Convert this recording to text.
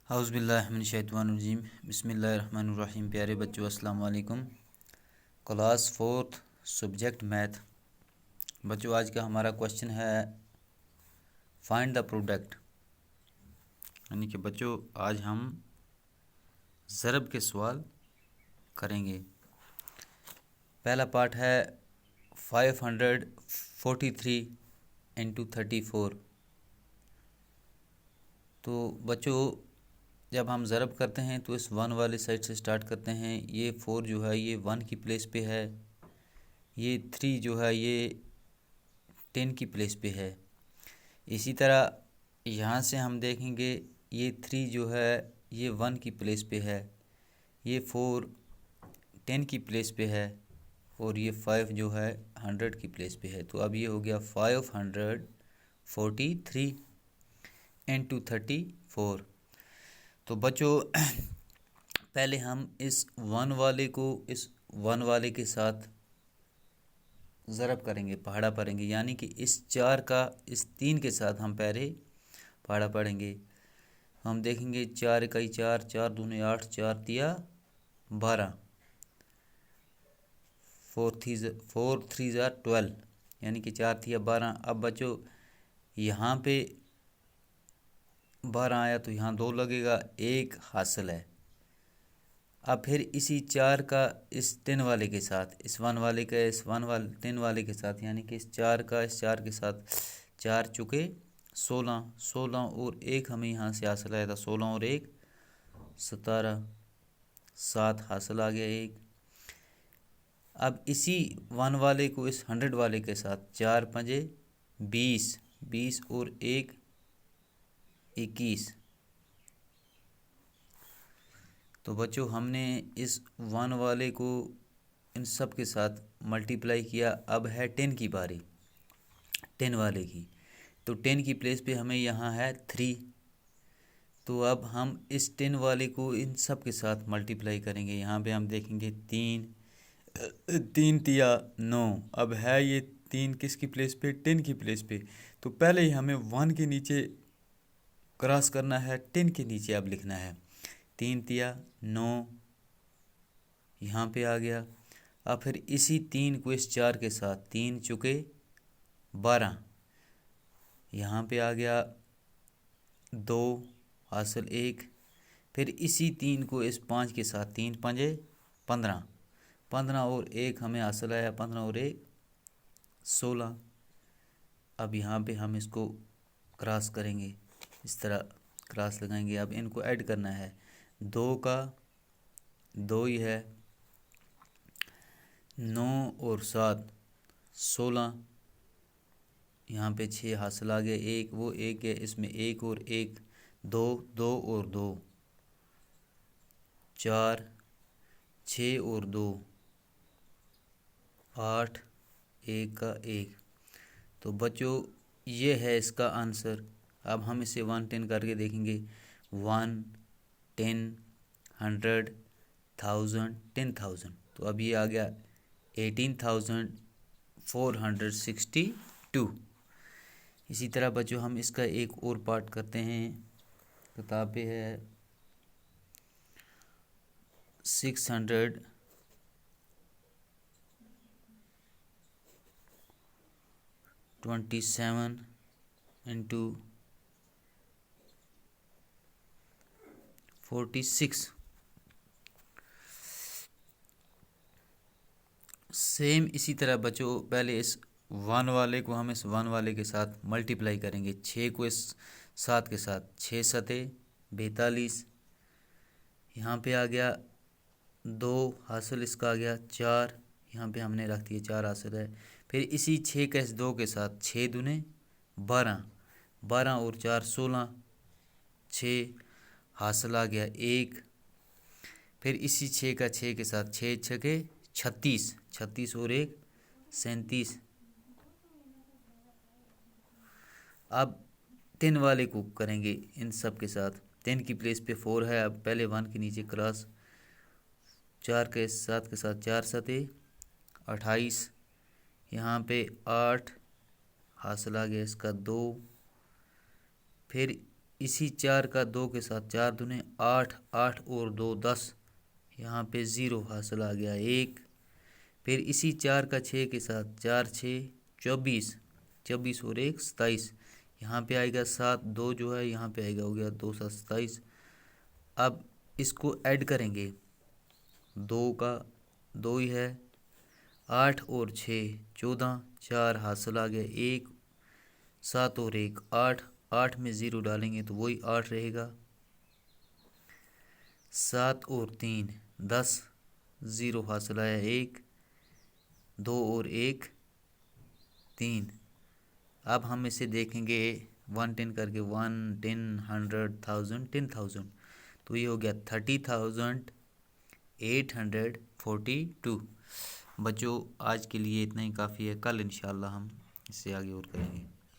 औज़ुबिल्लाहिमिनश्शैतानिर्रजीम बिस्मिल्लाहिर्रहमानिर्रहीम। प्यारे बच्चों, अस्सलाम वालेकुम। Class 4th subject math. बच्चों, आज का हमारा क्वेश्चन है फाइंड द प्रोडक्ट। यानी कि बच्चों, आज हम ज़रब के सवाल करेंगे। पहला पार्ट है 543 इंटू 34। तो बच्चों, जब हम ज़रब करते हैं तो इस 1 वाले साइड से स्टार्ट करते हैं। ये 4 जो है ये 1 की प्लेस पे है, ये 3 जो है ये 10 की प्लेस पे है। इसी तरह यहाँ से हम देखेंगे ये 3 जो है ये 1 की प्लेस पे है, ये 4 10 की प्लेस पे है और ये 5 जो है 100 की प्लेस पे है। तो अब ये हो गया 543 इंटू 34। तो बच्चों पहले हम इस 1 वाले को इस 1 वाले के साथ ज़रब करेंगे, पहाड़ा पढ़ेंगे। यानी कि इस 4 का इस 3 के साथ हम पहले पहाड़ा पढ़ेंगे। हम देखेंगे 4 इकाई 4, 4 दूने 8, 4 तिया 12, 4 3 ज़ा 12, यानी कि 4 तिया 12। अब बच्चों यहाँ पे 12 आया तो यहाँ 2 लगेगा, 1 हासिल है। अब फिर इसी 4 का इस 10 वाले के साथ, इस 1 वाले का इस 1 वाले 10 वाले के साथ, यानी कि इस 4 का इस 4 के साथ 4 चुके 16, 16 और 1 हमें यहाँ से हासिल आया था। 16 और 1 17, 7 हासिल आ गया 1। अब इसी 1 वाले को इस 100 वाले के साथ 4 पंजे 20, 20 और 1 21। तो बच्चों हमने इस 1 वाले को इन सब के साथ मल्टीप्लाई किया। अब है 10 की बारी, 10 वाले की। तो 10 की प्लेस पे हमें यहाँ है 3। तो अब हम इस 10 वाले को इन सब के साथ मल्टीप्लाई करेंगे। यहाँ पे हम देखेंगे 3 3 तिया 9। अब है ये 3 किसकी प्लेस पे? 10 की प्लेस पे। तो पहले ही हमें 1 के नीचे क्रॉस करना है, 10 के नीचे अब लिखना है। 3 तिया 9 यहाँ पे आ गया। अब फिर इसी 3 को इस 4 के साथ 3 चुके 12, यहाँ पे आ गया 2 हासिल 1। फिर इसी 3 को इस 5 के साथ 3 पंजे 15, 15 और 1 हमें हासिल आया, 15 और 1 16। अब यहाँ पे हम इसको क्रॉस करेंगे, इस तरह क्रॉस लगाएंगे। अब इनको ऐड करना है, 2 का 2 ही है, 9 और 7 16, यहाँ पे 6 हासिल आ गया 1, वो 1 है, इसमें 1 और 1 2, 2 और 2 4, 6 और 2 8, 1 का 1। तो बच्चों ये है इसका आंसर। अब हम इसे 1 10 करके देखेंगे। 1 10 100 1000 10,000। तो अब ये आ गया 18,462। इसी तरह बच्चों हम इसका एक और पार्ट करते हैं। किताब पे है 627 इंटू 46। सेम इसी तरह बच्चों पहले इस 1 वाले को हम इस 1 वाले के साथ मल्टीप्लाई करेंगे। 6 को इस 7 के साथ 6 सते 42, यहाँ पे आ गया 2 हासिल, इसका आ गया 4, यहाँ पे हमने रख दिया 4 हासिल है। फिर इसी 6 का इस 2 के साथ 6 दूने 12, 12 और 4 16, 6 हासिल आ गया 1। फिर इसी 6 का 6 के साथ 6 छके 36, 36 और 1 37। अब 10 वाले को करेंगे इन सब के साथ। 10 की प्लेस पे 4 है। अब पहले 1 के नीचे क्रॉस, 4 के 7 के साथ 4 सते 28, यहाँ पे 8 हासिल आ गया इसका 2। फिर इसी 4 का 2 के साथ 4 दूने 8, 8 और 2 10, यहाँ पे 0 हासिल आ गया 1। फिर इसी 4 का 6 के साथ 4 6 24, 24 और 1 27, यहाँ पे आएगा 7, 2 जो है यहाँ पे आएगा, हो गया 2 7 27। अब इसको ऐड करेंगे, 2 का 2 ही है, 8 और 6 14, 4 हासिल आ गया 1, 7 और 1 8, 8 में 0 डालेंगे तो वही 8 रहेगा, 7 और 3 10, 0 हासिल आया 1, 2 और 1 3। अब हम इसे देखेंगे 1 10 करके, 1 10 100 1000 10,000, तो ये हो गया 30,842। बच्चों आज के लिए इतना ही काफ़ी है, कल इंशाल्लाह हम इससे आगे और करेंगे।